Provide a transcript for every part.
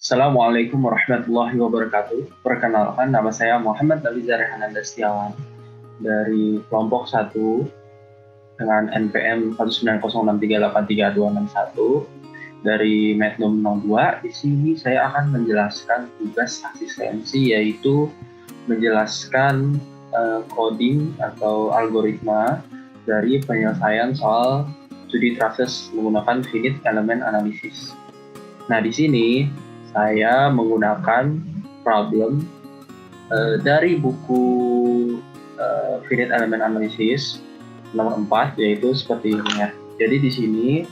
Assalamualaikum warahmatullahi wabarakatuh. Perkenalkan, nama saya Muhammad Nabizar Hananda Setiawan dari kelompok 1 dengan NPM 19063838261 dari Mednum 02. Di sini saya akan menjelaskan tugas asistensi, yaitu menjelaskan coding atau algoritma dari penyelesaian soal 2D traces menggunakan finite element analysis. Nah, di sini saya menggunakan problem dari buku Finite Element Analysis nomor 4, yaitu seperti ini ya. Jadi di sini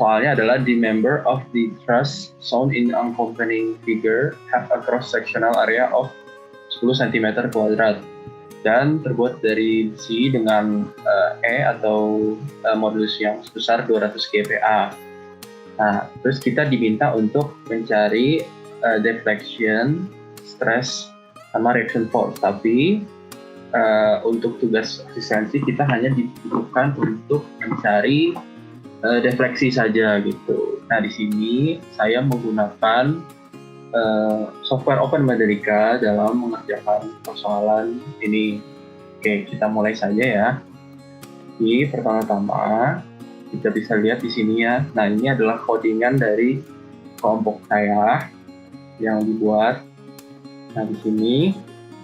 soalnya adalah the member of the truss shown in the accompanying figure have a cross-sectional area of 10 cm kuadrat dan terbuat dari besi dengan E atau modulus yang sebesar 200 GPa. Nah, terus kita diminta untuk mencari deflection, stress, sama reaction force. Tapi untuk tugas asistensi kita hanya dibutuhkan untuk mencari defleksi saja gitu. Nah, di sini saya menggunakan software OpenMathematica dalam mengerjakan persoalan ini. Oke, kita mulai saja ya. Di pertama-tama kita bisa lihat di sini ya. Nah, ini adalah codingan dari kelompok saya yang dibuat. Nah, di sini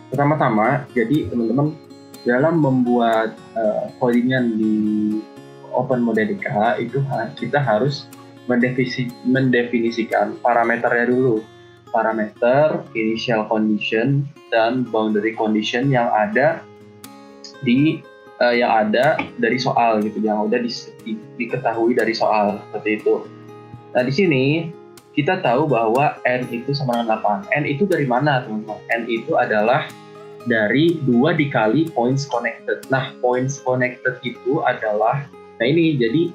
pertama-tama, jadi teman-teman dalam membuat codingan di OpenMathematica itu kita harus mendefinisikan parameternya dulu. Parameter, initial condition, dan boundary condition yang ada dari soal gitu, yang udah diketahui dari soal seperti itu. Nah, di sini kita tahu bahwa n itu sama dengan 8. N itu dari mana, teman-teman? N itu adalah dari 2 dikali points connected. Nah, points connected itu adalah, nah ini jadi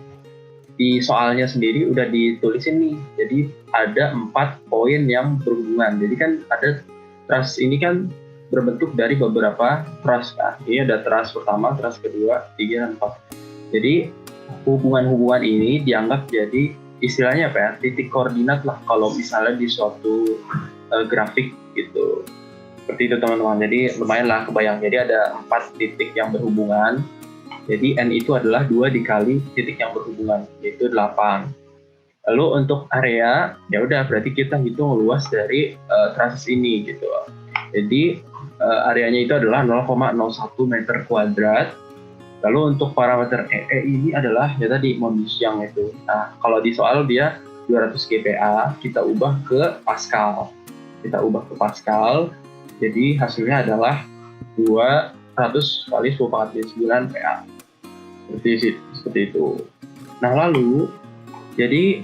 di soalnya sendiri udah ditulisin nih. Jadi ada 4 poin yang berhubungan. Jadi kan ada truss ini kan berbentuk dari beberapa truss kan. Ini ada truss pertama, truss kedua, 3, dan 4. Jadi hubungan-hubungan ini dianggap jadi istilahnya apa ya, titik koordinat lah kalau misalnya di suatu grafik gitu. Seperti itu teman-teman. Jadi lumayan lah kebayang. Jadi ada 4 titik yang berhubungan. Jadi N itu adalah 2 dikali titik yang berhubungan, yaitu 8. Lalu untuk area, ya udah berarti kita hitung luas dari truss ini gitu. Jadi areanya itu adalah 0,01 meter kuadrat. Lalu untuk parameter E ini adalah ya tadi modulus yang itu. Nah, kalau di soal dia 200 GPa, kita ubah ke Pascal. Jadi hasilnya adalah 200 kali 10⁴9 PA. Seperti itu. Nah, lalu jadi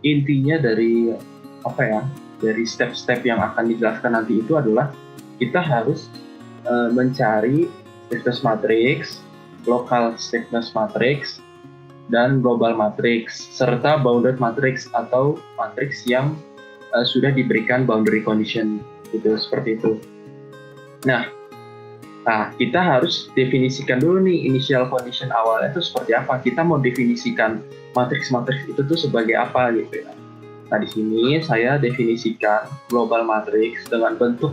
intinya dari apa ya? Dari step-step yang akan dijelaskan nanti itu adalah kita harus mencari stiffness matrix, local stiffness matrix, dan global matrix, serta bounded matrix atau matrix yang sudah diberikan boundary condition gitu, seperti itu. Nah, kita harus definisikan dulu nih initial condition awalnya itu seperti apa. Kita mau definisikan matrix-matrix itu tuh sebagai apa gitu ya. Nah, di sini saya definisikan global matrix dengan bentuk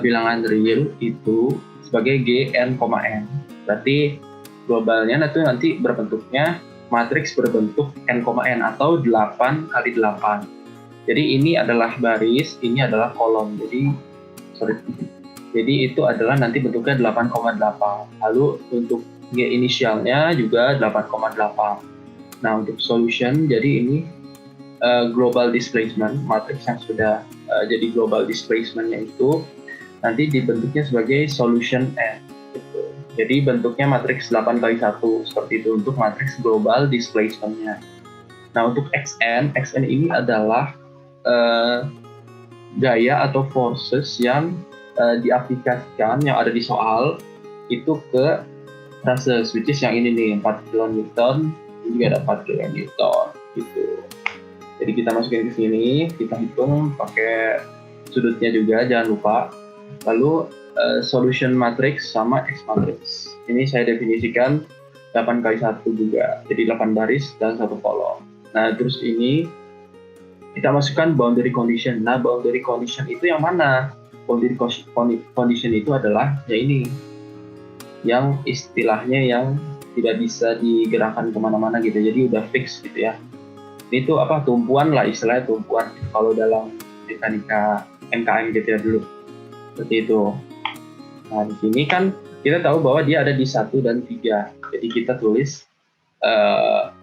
bilangan real itu sebagai Gn, N. Berarti globalnya nanti berbentuknya matriks berbentuk N, N atau 8 kali 8. Jadi ini adalah baris, ini adalah kolom. Jadi itu adalah nanti bentuknya 8,8. Lalu untuk G inisialnya juga 8,8. Nah, untuk solution, jadi ini global displacement, matriks yang sudah jadi global displacementnya itu nanti dibentuknya sebagai solution N gitu. Jadi bentuknya matriks 8 kali 1 seperti itu untuk matriks global displacementnya. Nah, untuk Xn ini adalah gaya atau forces yang diaplikasikan yang ada di soal itu ke trusses, which is yang ini nih 4 kN, ini juga ada 4 kN gitu. Jadi kita masukin ke sini, kita hitung pakai sudutnya juga, jangan lupa. Lalu solution matrix sama X matrix. Ini saya definisikan 8 kali 1 juga, jadi 8 baris dan 1 kolom. Nah, terus ini kita masukkan boundary condition. Nah, boundary condition itu yang mana? Boundary condition itu adalah ya ini, yang istilahnya yang tidak bisa digerakkan kemana-mana gitu, jadi udah fix gitu ya. Itu apa, tumpuan lah istilahnya, tumpuan kalau dalam mekanika MKM gitu ya dulu, seperti itu. Nah, di sini kan kita tahu bahwa dia ada di 1 dan 3, jadi kita tulis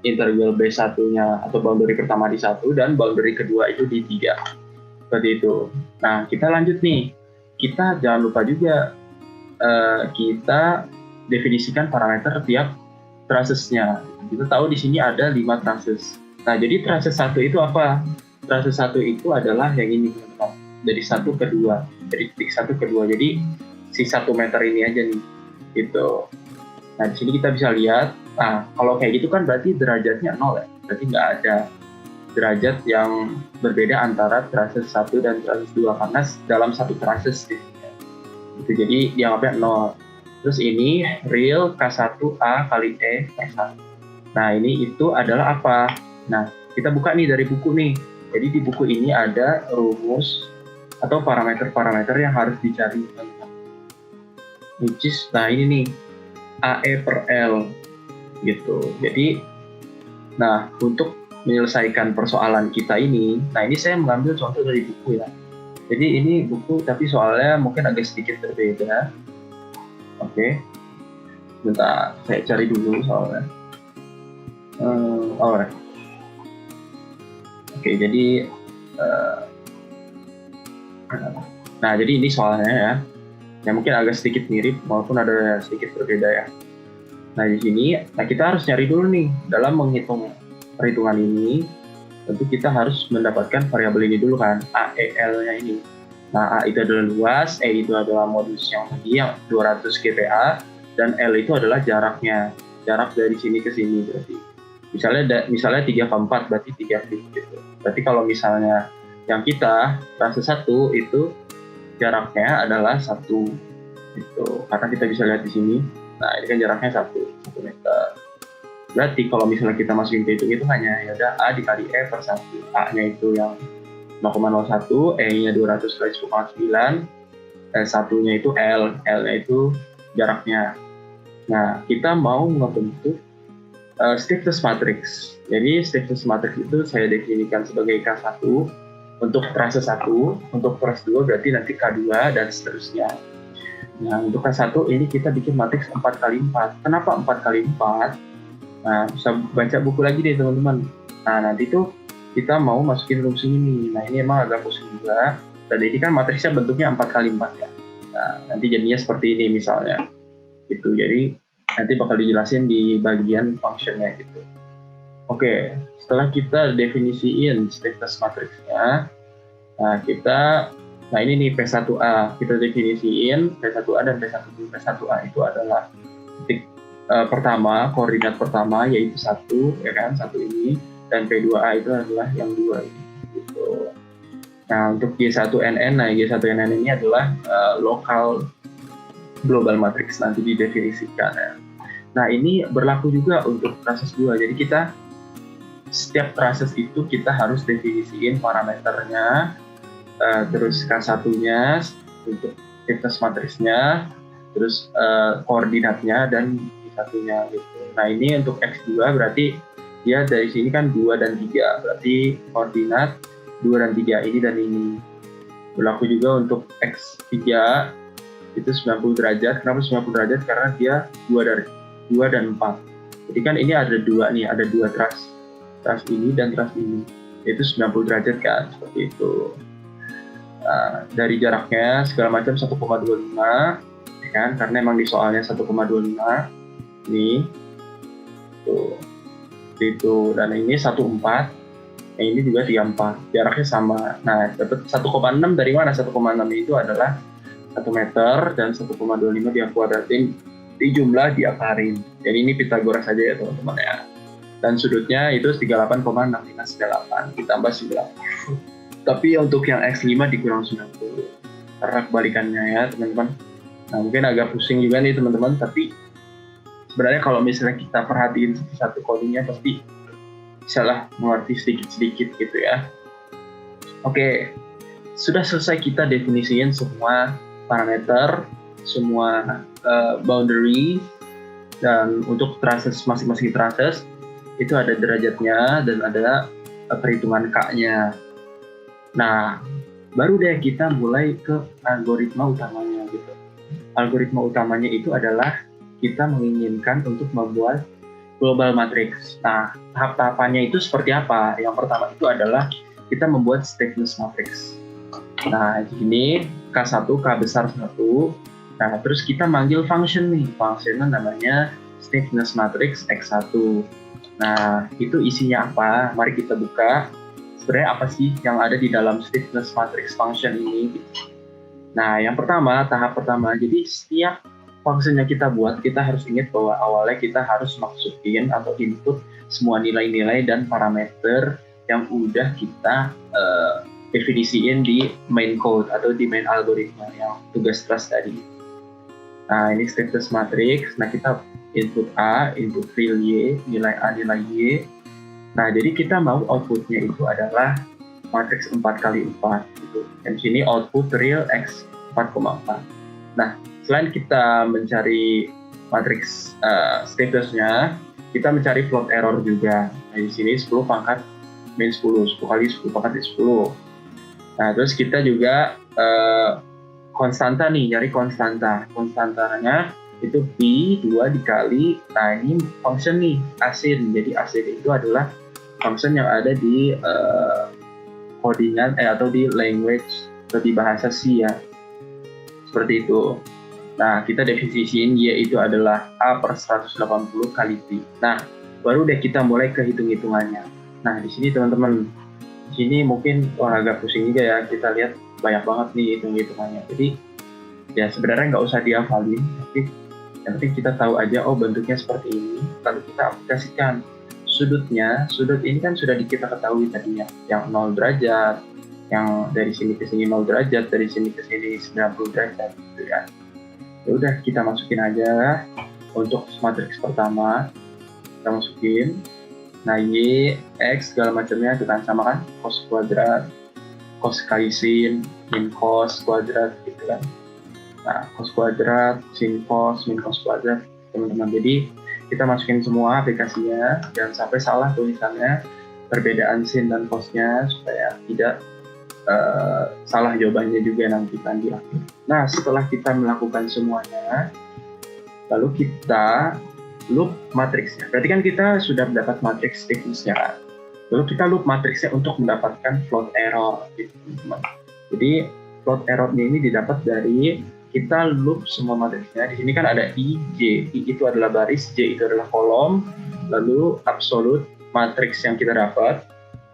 interval B1-nya atau boundary pertama di 1 dan boundary kedua itu di 3, seperti itu. Nah, kita lanjut nih, kita jangan lupa juga kita definisikan parameter tiap trusses-nya. Kita tahu di sini ada 5 trusses. Nah, jadi trusses 1 itu apa? Trusses 1 itu adalah yang ini, teman-teman. Dari 1 ke 2, dari titik 1 ke 2. Jadi si 1 meter ini aja nih, gitu. Nah, di sini kita bisa lihat, nah, kalau kayak gitu kan berarti derajatnya 0 ya. Berarti nggak ada derajat yang berbeda antara trusses 1 dan trusses 2, karena dalam satu trusses gitu. Jadi dianggapnya 0. Terus ini real K1A kali E per 1. Nah, ini itu adalah apa? Nah, kita buka nih dari buku nih. Jadi di buku ini ada rumus atau parameter-parameter yang harus dicari. Which is, nah ini nih, AE per L gitu. Jadi, nah untuk menyelesaikan persoalan kita ini, nah ini saya mengambil contoh dari buku ya. Jadi ini buku tapi soalnya mungkin agak sedikit berbeda. Oke, bentar saya cari dulu soalnya. Alright. Oke, jadi nah jadi ini soalnya ya. Ya mungkin agak sedikit mirip maupun ada sedikit berbeda ya. Nah di sini, nah kita harus nyari dulu nih dalam menghitung perhitungan ini. Tentu kita harus mendapatkan variabel ini dulu kan, AEL-nya ini. Nah, A itu adalah luas, E itu adalah modulus yang tadi yang 200 GPa, dan L itu adalah jaraknya, jarak dari sini ke sini berarti. Misalnya 3 ke 4 berarti 3 feet gitu. Berarti kalau misalnya yang kita fase 1 itu jaraknya adalah 1 gitu. Karena kita bisa lihat di sini. Nah, ini kan jaraknya 1 meter. Berarti kalau misalnya kita masukin ke hitung-hitungannya, ya udah A dikali E per 1. A-nya itu yang 0,01, E-nya 200 kali 10,9, satunya itu L, L-nya itu jaraknya. Nah, kita mau ngebentuk stiffness matrix. Jadi stiffness matrix itu saya definisikan sebagai K1 untuk trase 1, untuk trase 2 berarti nanti K2 dan seterusnya. Nah, untuk K1 ini kita bikin matriks 4x4. Kenapa 4x4? Nah, bisa baca buku lagi deh teman-teman. Nah, nanti tuh kita mau masukin rumus ini. Nah, ini emang agak pusing juga. Dan ini kan matriksnya bentuknya 4x4 ya. Nah, nanti jadinya seperti ini misalnya. Gitu. Jadi nanti bakal dijelasin di bagian functionnya gitu. Oke, setelah kita definisiin stiffness matriksnya, nah ini nih P1A, kita definisiin P1A dan P1B. P1A itu adalah titik pertama, koordinat pertama yaitu 1, ya kan, 1 ini, dan P2A itu adalah yang 2 ini gitu. Nah, untuk G1NN, nah G1NN ini adalah local global matrix, nanti didefinisikan ya. Nah, ini berlaku juga untuk proses 2. Jadi kita setiap proses itu kita harus definisiin parameternya, terus K1-nya untuk stiffness matriksnya, terus koordinatnya dan satunya gitu. Nah, ini untuk X2 berarti dia dari sini kan 2 dan 3. Berarti koordinat 2 dan 3 ini dan ini. Berlaku juga untuk X3 itu 90 derajat. Kenapa 90 derajat? Karena dia 2 dan 4. Jadi kan ini ada 2 nih, ada 2 truss ini dan truss ini. Itu 90 derajat kan, seperti itu. Nah, dari jaraknya segala macam 1,25 ya kan, karena emang di soalnya 1,25 ini tuh itu, dan ini 14, ini juga 34, jaraknya sama. Nah, dapat 1,6 dari mana? 1,6 itu adalah 1 meter dan 1,25 diakuadratin dijumlah diakarin. Jadi ini Pythagoras saja ya teman-teman ya. Dan sudutnya itu 38,6598 ditambah 98. Tapi untuk yang X5 dikurang 90 karena kebalikannya ya teman-teman. Nah, mungkin agak pusing juga nih teman-teman, tapi sebenarnya kalau misalnya kita perhatiin satu-satu codingnya pasti bisa lah mengerti sedikit-sedikit gitu ya. Oke, sudah selesai kita definisiin semua parameter, semua boundary, dan untuk traces masing-masing traces itu ada derajatnya dan ada perhitungan K-nya. Nah, baru deh kita mulai ke algoritma utamanya gitu. Algoritma utamanya itu adalah kita menginginkan untuk membuat global matrix. Nah, tahap-tahapannya itu seperti apa? Yang pertama itu adalah kita membuat stiffness matrix. Nah, ini K1, K besar 1. Nah, terus kita manggil function nih. Functionnya namanya stiffness matrix X1. Nah, itu isinya apa? Mari kita buka. Sebenarnya apa sih yang ada di dalam stiffness matrix function ini? Nah, yang pertama, tahap pertama. Jadi, setiap function yang kita buat, kita harus ingat bahwa awalnya kita harus masukin atau input semua nilai-nilai dan parameter yang udah kita definisiin di main code atau di main algoritma yang tugas trust tadi. Nah, ini stiffness matrix. Nah, kita input A, input real Y, nilai A, nilai Y. Nah, jadi kita mau outputnya itu adalah matriks 4x4 gitu. Dan sini output real X 4,4. Nah, selain kita mencari matriks stiffness-nya, kita mencari float error juga. Nah, di sini 10 pangkat min 10, 10 kali 10 pangkat 10. Nah, terus kita juga konstanta nih, nyari konstanta. Konstantanya itu B 2 dikali, nah ini function nih, asin. Jadi asin itu adalah function yang ada di codingan atau di language atau di bahasa C ya. Seperti itu. Nah, kita definisiin Y itu adalah A per 180 kali B. Nah, baru deh kita mulai ke hitung-hitungannya. Nah, di sini teman-teman, di sini mungkin agak pusing juga ya, kita lihat banyak banget nih hitung-hitungannya. Jadi, ya sebenarnya nggak usah dihafalin, tapi yang penting kita tahu aja, oh bentuknya seperti ini, lalu kita aplikasikan sudutnya. Sudut ini kan sudah kita ketahui tadinya, yang 0 derajat, yang dari sini ke sini 0 derajat, dari sini ke sini 90 derajat, gitu ya. Ya udah, kita masukin aja untuk matriks pertama, kita masukin. Nah, Y, X, segala macamnya itu kan sama kan, cos kuadrat, cos kali sin, min cos kuadrat, gitu kan. Nah, cos kuadrat, sin cos, min cos kuadrat, teman-teman. Jadi, kita masukin semua aplikasinya, jangan sampai salah tulisannya, perbedaan sin dan cosnya, supaya tidak salah jawabannya juga nanti kan di akhir. Nah, setelah kita melakukan semuanya, lalu kita loop matriksnya. Berarti kan kita sudah mendapat matriks stiffness-nya kan. Lalu kita loop matriksnya untuk mendapatkan float error, gitu, teman-teman. Jadi float error-nya ini didapat dari kita loop semua matriksnya. Di sini kan ada I, J. I itu adalah baris, J itu adalah kolom. Lalu absolute matriks yang kita dapat,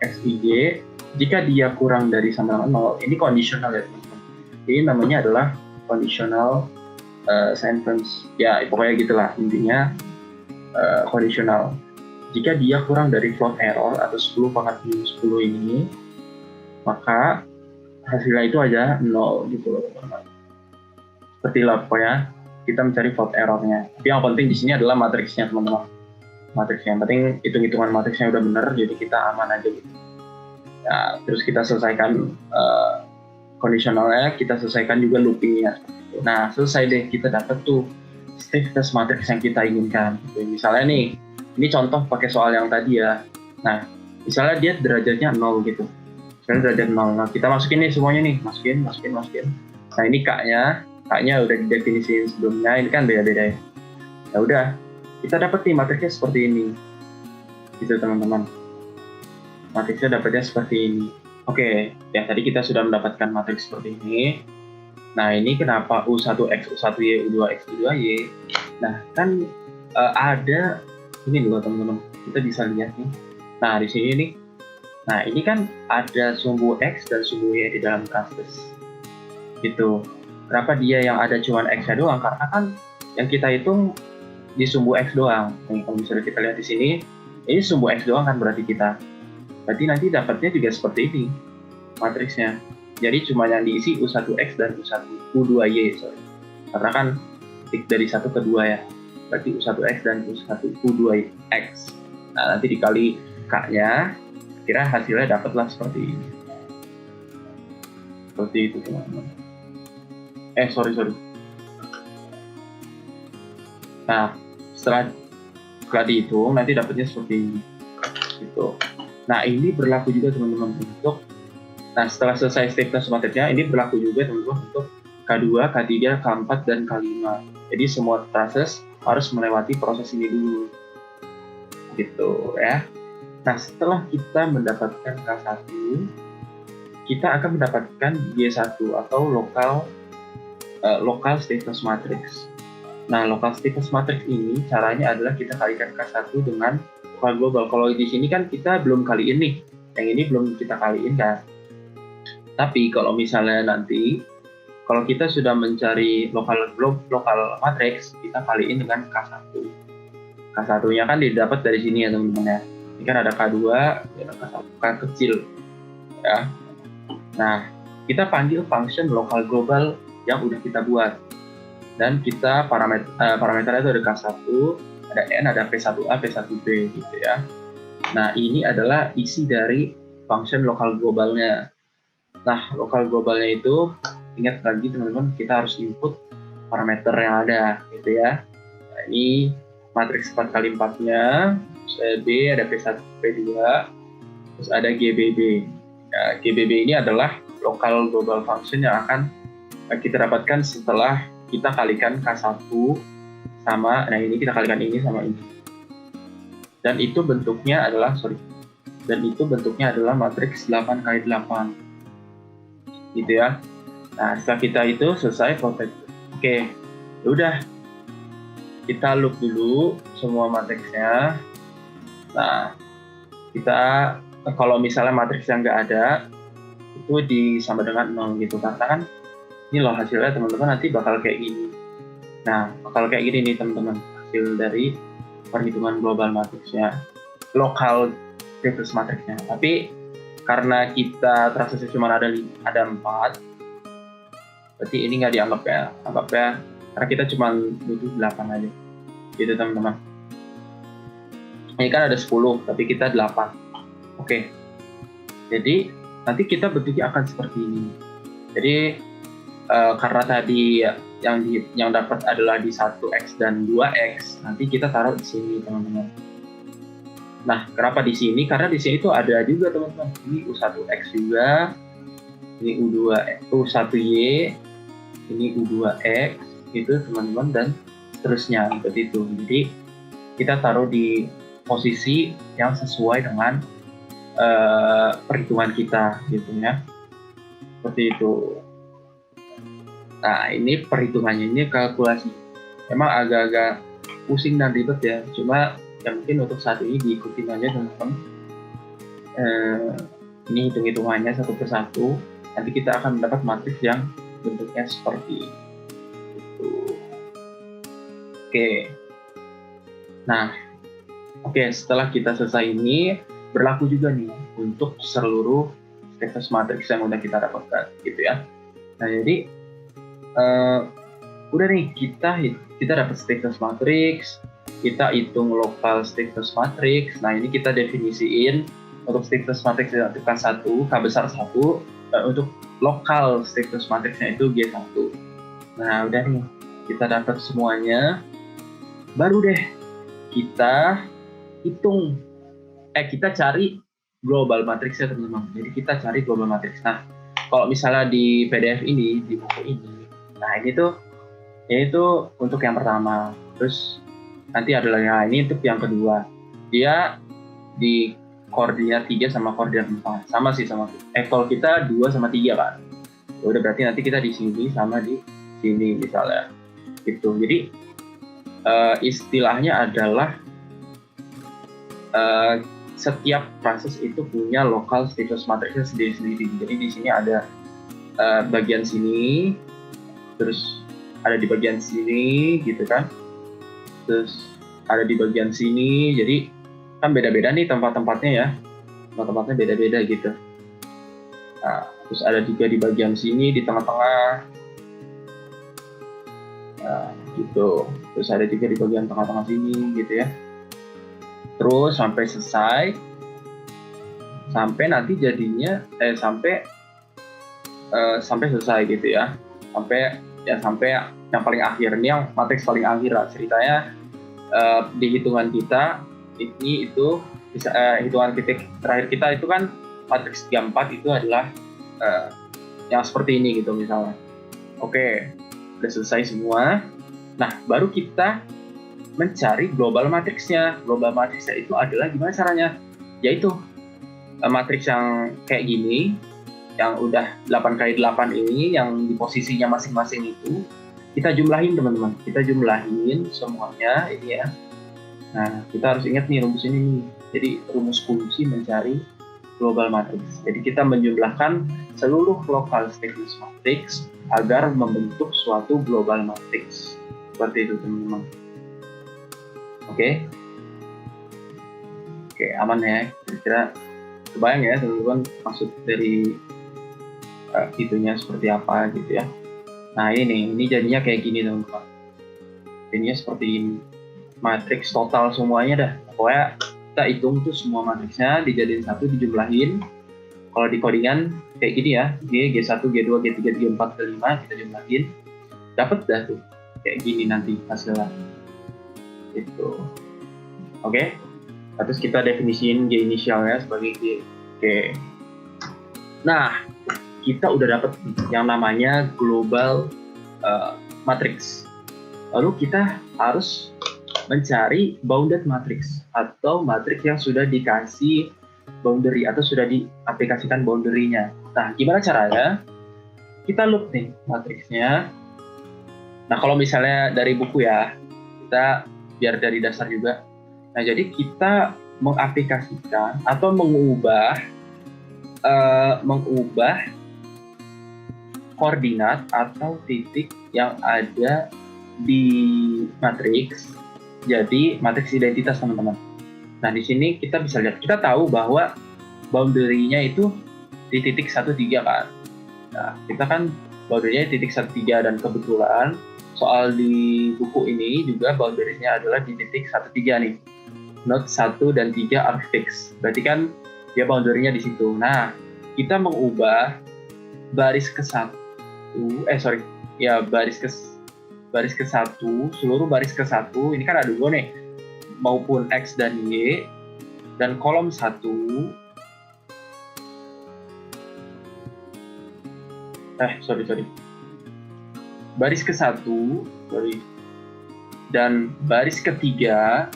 X, I, J. Jika dia kurang dari sama dengan 0, ini kondisional ya teman-teman. Ini namanya adalah conditional sentence. Ya, pokoknya gitulah intinya. Kondisional. Jika dia kurang dari float error atau 10 pangkat minus 10 ini, maka hasilnya itu aja 0 gitu loh teman-teman. Seperti lah pokoknya kita mencari float errornya. Tapi yang penting di sini adalah matriksnya teman-teman. Matriksnya yang penting hitung-hitungan matriksnya udah benar, jadi kita aman aja gitu. Ya, terus kita selesaikan kondisionalnya, kita selesaikan juga loopingnya. Nah, selesai deh, kita dapat tuh stiffness matrix yang kita inginkan. Misalnya nih, ini contoh pakai soal yang tadi ya. Nah, misalnya dia derajatnya 0 gitu. Misalnya derajat 0. Nah, kita masukin nih semuanya nih. Masukin. Nah, ini K-nya udah didefinisiin sebelumnya. Ini kan beda-beda ya. Ya udah, kita dapat nih matriksnya seperti ini. Gitu teman-teman. Matriksnya dapatnya seperti ini. Oke, ya tadi kita sudah mendapatkan matriks seperti ini. Nah, ini kenapa U1X, U1Y, U2X, U2Y. Nah, kan ada ini dulu teman-teman. Kita bisa lihat nih. Nah, di sini nih. Nah, ini kan ada sumbu X dan sumbu Y di dalam traces. Gitu. Kenapa dia yang ada cuma X-nya doang? Karena kan yang kita hitung di sumbu X doang. Nih, kalau misalnya kita lihat di sini, ini sumbu X doang kan berarti kita. Berarti nanti dapatnya juga seperti ini matriksnya. Jadi cuma yang diisi U1X dan U2Y, sorry. Karena kan titik dari 1 ke 2 ya. Berarti U1X dan U2X. Nah, nanti dikali K-nya, kira hasilnya dapatlah seperti ini. Seperti itu teman-teman. Sorry. Nah, setelah dihitung nanti dapatnya seperti ini. Gitu. Nah, ini berlaku juga teman-teman untuk setelah selesai stiffness matrixnya, ini berlaku juga teman-teman untuk K2, K3, K4, dan K5. Jadi semua traces harus melewati proses ini dulu. Gitu ya. Nah, setelah kita mendapatkan K1, kita akan mendapatkan G1 atau local stiffness matrix. Nah, local stiffness matrix ini caranya adalah kita kalikan K1 dengan local global. Kalau di sini kan kita belum kaliin nih. Yang ini belum kita kaliin kan. Tapi kalau misalnya nanti kalau kita sudah mencari local matrix, kita kaliin dengan K1. K1-nya kan didapat dari sini ya teman-teman ya. Ini kan ada K2, ada K1, K kecil ya. Nah, kita panggil function local global yang udah kita buat. Dan kita parameternya itu ada K1, ada N, ada P1A, P1B gitu ya. Nah, ini adalah isi dari function local globalnya. Nah, local globalnya itu, ingat lagi teman-teman, kita harus input parameter yang ada gitu ya. Nah, ini matriks 4x4-nya, B ada P1, P2, terus ada GBB. Nah, GBB ini adalah local global function yang akan kita dapatkan setelah kita kalikan K1 sama, nah ini kita kalikan ini sama ini. Dan itu bentuknya adalah matriks 8x8. Gitu ya. Nah, setelah kita itu selesai protect. Oke, udah. Kita loop dulu semua matriksnya. Nah, kita kalau misalnya matriks yang nggak ada, itu disama dengan 0 gitu. Karena kan ini loh hasilnya teman-teman nanti bakal kayak gini. Nah, bakal kayak gini nih teman-teman. Hasil dari perhitungan global matriksnya. Local stiffness matriksnya. Tapi karena kita transaksi cuma ada 4, berarti ini nggak dianggap ya. Anggapnya karena kita cuma butuh 8 aja. Gitu teman-teman. Ini kan ada 10, tapi kita 8. Oke. Jadi nanti kita bentuknya akan seperti ini. Jadi karena tadi yang dapat adalah di 1x dan 2x, nanti kita taruh di sini teman-teman. Nah, kenapa di sini? Karena di sini tuh ada juga teman-teman. Ini U1x juga, ini U1y, ini U2x, gitu teman-teman, dan seterusnya seperti itu. Jadi kita taruh di posisi yang sesuai dengan perhitungan kita, gitu ya. Seperti itu. Nah, ini perhitungannya, ini kalkulasi. Emang agak-agak pusing dan ribet ya. Cuma ya mungkin untuk saat ini diikutin aja teman-teman. Ini hitung-hitungannya satu persatu. Nanti kita akan mendapat matriks yang bentuknya seperti itu. Oke. Nah, setelah kita selesai ini, berlaku juga nih untuk seluruh stiffness matrix yang udah kita dapatkan, gitu ya. Nah, jadi udah nih kita dapat stiffness matrix, kita hitung local stiffness matrix. Nah, ini kita definisiin untuk stiffness matrix untuk K1, K besar 1, untuk local stiffness matrixnya itu G1. Nah, udah nih kita dapat semuanya. Baru deh kita hitung kita cari global matrixnya teman-teman. Jadi kita cari global matrix. Nah, kalau misalnya di PDF ini, di buku ini, nah ini tuh untuk yang pertama. Terus nanti ada lagi, nah ini untuk yang kedua. Dia di koordinat 3 sama koordinat 4. Sama sih sama. Kalau kita 2 sama 3 kan. Udah berarti nanti kita di sini sama di sini misalnya. Gitu. Jadi istilahnya adalah setiap proses itu punya local stiffness matrixnya sendiri-sendiri. Jadi di sini ada bagian sini, terus ada di bagian sini, gitu kan. Terus ada di bagian sini. Jadi kan beda-beda nih tempat-tempatnya ya. Tempat-tempatnya beda-beda gitu. Nah, terus ada juga di bagian sini, di tengah-tengah. Nah, gitu. Terus ada juga di bagian tengah-tengah sini, gitu ya. Terus sampai selesai, sampai nanti jadinya sampai sampai selesai gitu ya, sampai yang paling akhir. Ini yang matriks paling akhir lah ceritanya. Di hitungan kita itu bisa hitungan titik terakhir kita itu kan matriks 34 itu adalah yang seperti ini gitu misalnya. Oke, udah selesai semua. Nah, baru kita mencari global matriksnya. Global matriksnya itu adalah gimana caranya? Yaitu matriks yang kayak gini, yang udah 8x8 ini, yang di posisinya masing-masing itu, kita jumlahin teman-teman. Kita jumlahin semuanya ini ya. Nah, kita harus ingat nih rumus ini nih. Jadi rumus kunci mencari global matrix. Jadi kita menjumlahkan seluruh local statements matrix agar membentuk suatu global matrix. Seperti itu teman-teman. Oke, aman ya. Kira-kira kebayang ya teman-teman maksud dari itunya seperti apa gitu ya. Nah ini jadinya kayak gini teman-teman. Jadinya seperti ini. Matriks total semuanya dah. Pokoknya kita hitung tuh semua matriksnya, dijadiin satu, dijumlahin. Kalau di codingan kayak gini ya, G1, G2, G3, G4, G5, kita jumlahin. Dapat dah tuh. Kayak gini nanti hasilnya. Gitu. Oke. Terus kita definisiin G inisialnya sebagai G. Oke. Nah, kita udah dapat yang namanya global matrix. Lalu kita harus mencari bounded matrix atau matrix yang sudah dikasih boundary atau sudah diaplikasikan boundary-nya. Nah, gimana caranya? Kita loop nih matriksnya. Nah, kalau misalnya dari buku ya, kita biar dari dasar juga. Nah, jadi kita mengaplikasikan atau mengubah koordinat atau titik yang ada di matriks jadi matriks identitas teman-teman. Nah di sini kita bisa lihat, kita tahu bahwa boundary-nya itu di titik 13 kan. Nah kita kan boundary-nya di titik 13 dan kebetulan soal di buku ini juga boundary-nya adalah di titik 13 nih. Node 1 dan 3 are fixed. Berarti kan dia boundary-nya di situ. Nah kita mengubah baris ke satu, seluruh baris ke satu, ini kan ada dua nih, maupun X dan Y, dan kolom 1, baris ke 1, dan baris ketiga,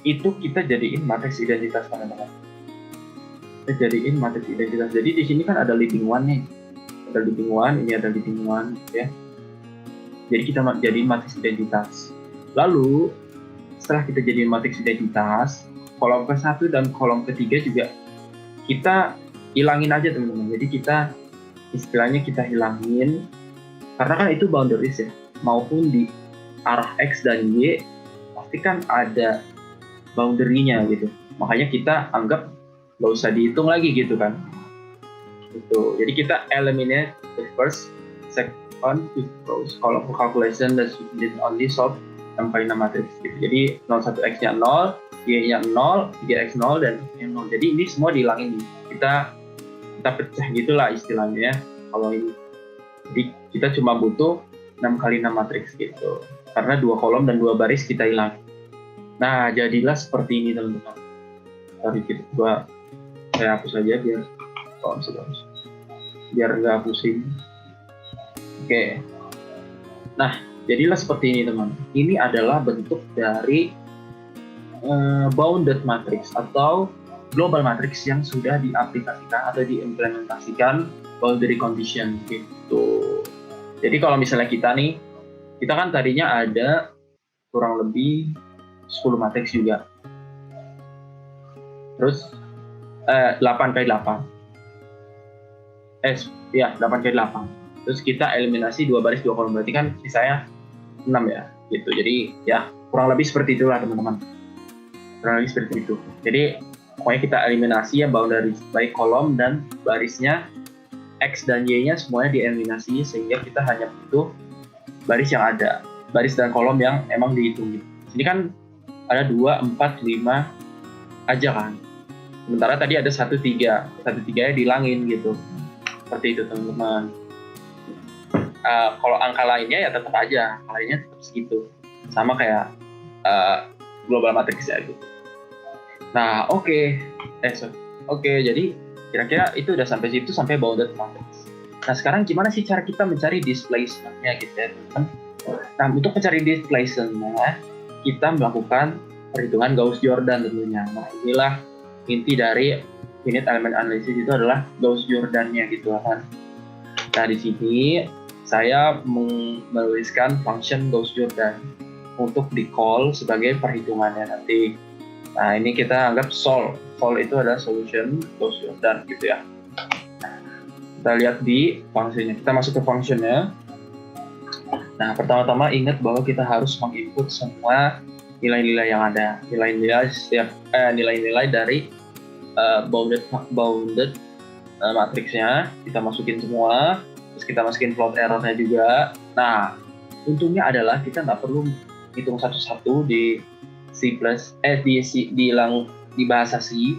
itu kita jadiin matriks identitas teman-teman. Kita jadiin matriks identitas. Jadi di sini kan ada leading one nih. Ada leading one, ini ada leading one ya. Jadi kita jadiin matriks identitas. Lalu setelah kita jadiin matriks identitas, kolom ke-1 dan kolom ketiga juga kita hilangin aja teman-teman. Jadi kita istilahnya kita hilangin karena kan itu boundaries ya. Maupun di arah X dan Y pasti kan ada boundary-nya gitu. Makanya kita anggap nggak usah dihitung lagi gitu kan. Gitu. Jadi kita eliminate the first, second, fifth rows. Kalau for calculation that we only solve yang paling matriks gitu. Jadi 01x-nya 0, y-nya 0, 3x 0 dan y 0. Jadi ini semua dihilangin nih. Kita pecah gitulah istilahnya ya. Kalau ini. Jadi kita cuma butuh 6x6 matriks gitu. Karena 2 kolom dan 2 baris kita hilang. Nah, jadilah seperti ini teman-teman. Tadi saya hapus aja biar nggak pusing. Oke. Nah, jadilah seperti ini teman. Ini adalah bentuk dari bounded matrix atau global matrix yang sudah diaplikasikan atau diimplementasikan boundary condition gitu. Jadi kalau misalnya kita kan tadinya ada kurang lebih 10 matriks juga. Terus 8x8. 8x8. Terus kita eliminasi 2 baris 2 kolom, berarti kan sisanya 6 ya, gitu. Jadi ya kurang lebih seperti itulah teman-teman. Kurang lebih seperti itu. Jadi pokoknya kita eliminasi ya boundary baik kolom dan barisnya, X dan Y-nya semuanya dieliminasi sehingga kita hanya butuh baris yang ada, baris dan kolom yang emang dihitung gitu. Ini kan ada 2, 4, 5 aja kan. Sementara tadi ada 1, 3. 1, 3 nya dihilangin gitu. Seperti itu teman-teman. Kalau angka lainnya ya tetap aja, lainnya tetap segitu, sama kayak global matrix ya gitu. Nah oke, jadi kira-kira itu udah sampai situ, sampai bounded matrix. Nah sekarang gimana sih cara kita mencari displacement-nya gitu ya teman-teman. Nah untuk mencari displacement-nya kita melakukan perhitungan Gauss-Jordan tentunya. Nah inilah inti dari finite element analysis, itu adalah Gauss-Jordan-nya gitu kan. Nah di sini saya menuliskan function Gauss-Jordan untuk di-call sebagai perhitungannya nanti. Nah ini kita anggap solve. Solve itu adalah solution Gauss-Jordan gitu ya. Kita lihat di fungsinya. Kita masuk ke functionnya. Nah pertama-tama ingat bahwa kita harus menginput semua nilai-nilai yang ada. Nilai-nilai dari bounded matriksnya kita masukin semua. Terus kita masukin float error-nya juga. Nah, untungnya adalah kita nggak perlu hitung satu-satu di di bahasa C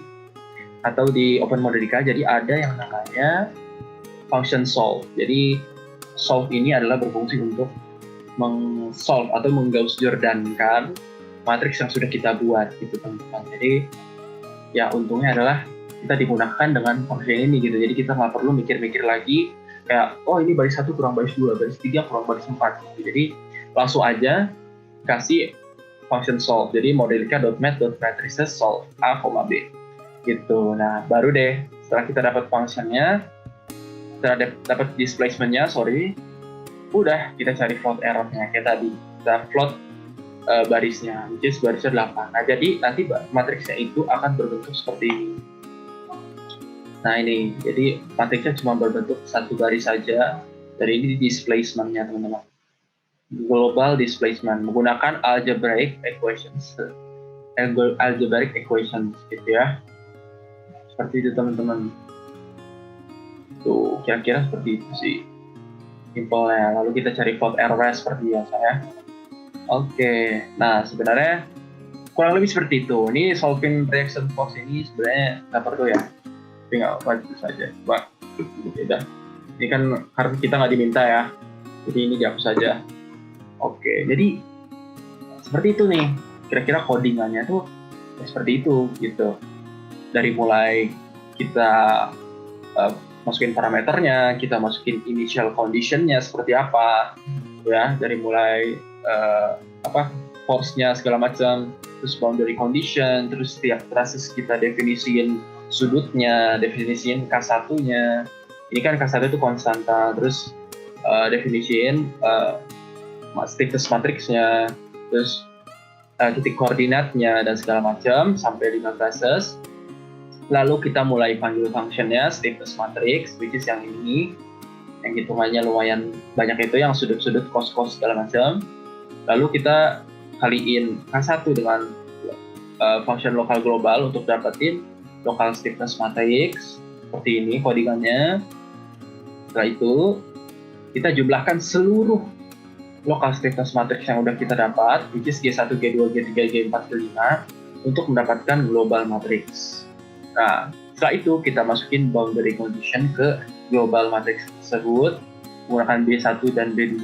atau di OpenModelica. Jadi ada yang namanya function solve. Jadi solve ini adalah berfungsi untuk meng-solve atau meng-Gauss-Jordankan matriks yang sudah kita buat gitu teman-teman. Jadi ya untungnya adalah kita digunakan dengan function ini gitu. Jadi kita nggak perlu mikir-mikir lagi kayak ini baris 1 kurang baris 2, baris 3 kurang baris 4 gitu. Jadi langsung aja kasih function solve. Jadi modelica.math.matrices solve A, B gitu. Nah baru deh setelah kita dapat functionnya, setelah dapat displacement-nya, udah kita cari float error-nya kayak tadi. Kita plot barisnya, which is barisnya 8. Nah jadi nanti matriksnya itu akan berbentuk seperti ini. Nah ini, jadi matriksnya cuma berbentuk satu baris saja. Dari ini displacement-nya teman-teman. Global displacement menggunakan algebraic equations gitu ya. Seperti itu teman-teman. Tuh kira-kira seperti itu sih simpelnya. Lalu kita cari float error seperti biasa ya. Oke, nah sebenarnya kurang lebih seperti itu. Ini solving reaction force ini sebenarnya nggak perlu ya, tapi nggak apa-apa saja. Wah, udah. Ini kan karena kita nggak diminta ya, jadi ini dihapus saja. Oke, jadi seperti itu nih. Kira-kira codingannya tuh seperti itu gitu. Dari mulai kita masukin parameternya, kita masukin initial conditionnya seperti apa, ya. Dari mulai force-nya segala macam, terus boundary condition, terus setiap traces kita definisiin sudutnya, definisiin K1-nya. Ini kan K1 itu konstanta, terus definisiin stiffness matriksnya, terus titik koordinatnya dan segala macam sampai 5 traces. Lalu kita mulai panggil functionnya stiffness matrix, which is yang ini, yang hitungannya lumayan banyak itu, yang sudut-sudut cos-cos segala macam. Lalu kita kaliin K1 dengan function lokal global untuk dapetin local stiffness matrix seperti ini codingannya. Setelah itu kita jumlahkan seluruh local stiffness matrix yang udah kita dapat, which is G1, G2, G3, G4, G5 untuk mendapatkan global matrix. Nah, setelah itu kita masukin boundary condition ke global matrix tersebut menggunakan B1 dan B2.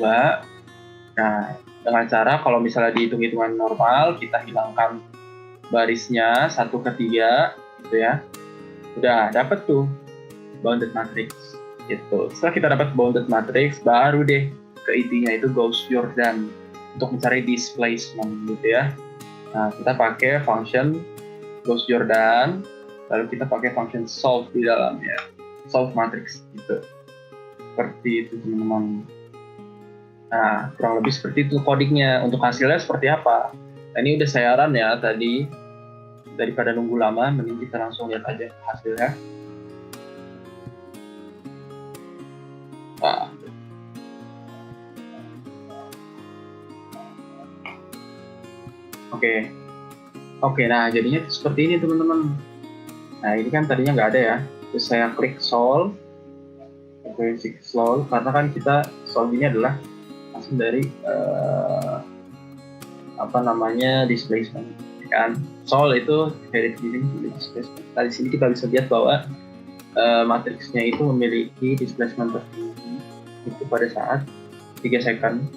Nah, dengan cara kalau misalnya dihitung-hitungan normal, kita hilangkan barisnya 1 ke 3 gitu ya. Udah dapat tuh bounded matrix gitu. Setelah kita dapat bounded matrix, baru deh ke intinya itu Gauss-Jordan untuk mencari displacement gitu ya. Nah, kita pakai function Gauss-Jordan, lalu kita pakai function solve di dalamnya, solve matrix gitu. Seperti itu teman-teman. Nah, kurang lebih seperti itu codingnya. Untuk hasilnya seperti apa? Nah, ini udah saya run ya tadi. Daripada nunggu lama, mending kita langsung lihat aja hasilnya. Nah. Oke, nah jadinya seperti ini teman-teman. Nah, ini kan tadinya nggak ada ya. Terus saya klik solve. Karena kan kita solve ini adalah langsung dari displacement kan. Solve itu dari displacement. Nah, di sini kita bisa lihat bahwa matriksnya itu memiliki displacement tertinggi itu pada saat 3 second,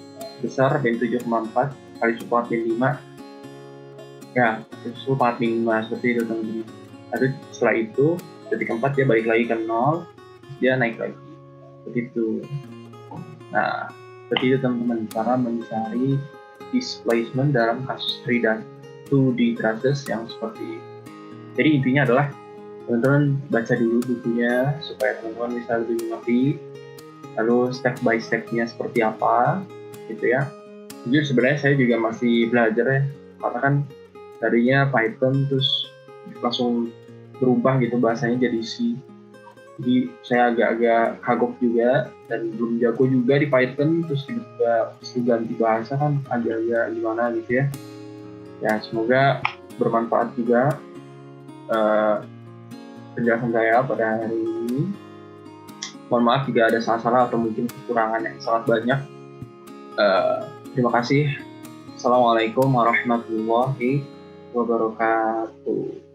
besar min 7,4 kali suku min 5, ya suku min 5 seperti itu teman-teman. Lalu setelah itu detik keempat dia balik lagi ke 0, dia naik lagi seperti itu. Nah, seperti itu teman-teman, cara mencari displacement dalam kasus 3 dan 2D traces yang seperti ini. Jadi intinya adalah teman-teman baca dulu bukunya supaya teman-teman bisa lebih mengerti, lalu step by step-nya seperti apa gitu ya. Jujur sebenarnya saya juga masih belajar ya, karena kan tadinya Python terus langsung berubah gitu bahasanya jadi C. Jadi saya agak-agak kagok juga dan belum jago juga di Python, terus juga ganti bahasa kan agak-agak gimana gitu ya. Ya semoga bermanfaat juga penjelasan saya pada hari ini. Mohon maaf jika ada salah-salah atau mungkin kekurangan yang sangat banyak. Terima kasih. Assalamualaikum warahmatullahi wabarakatuh.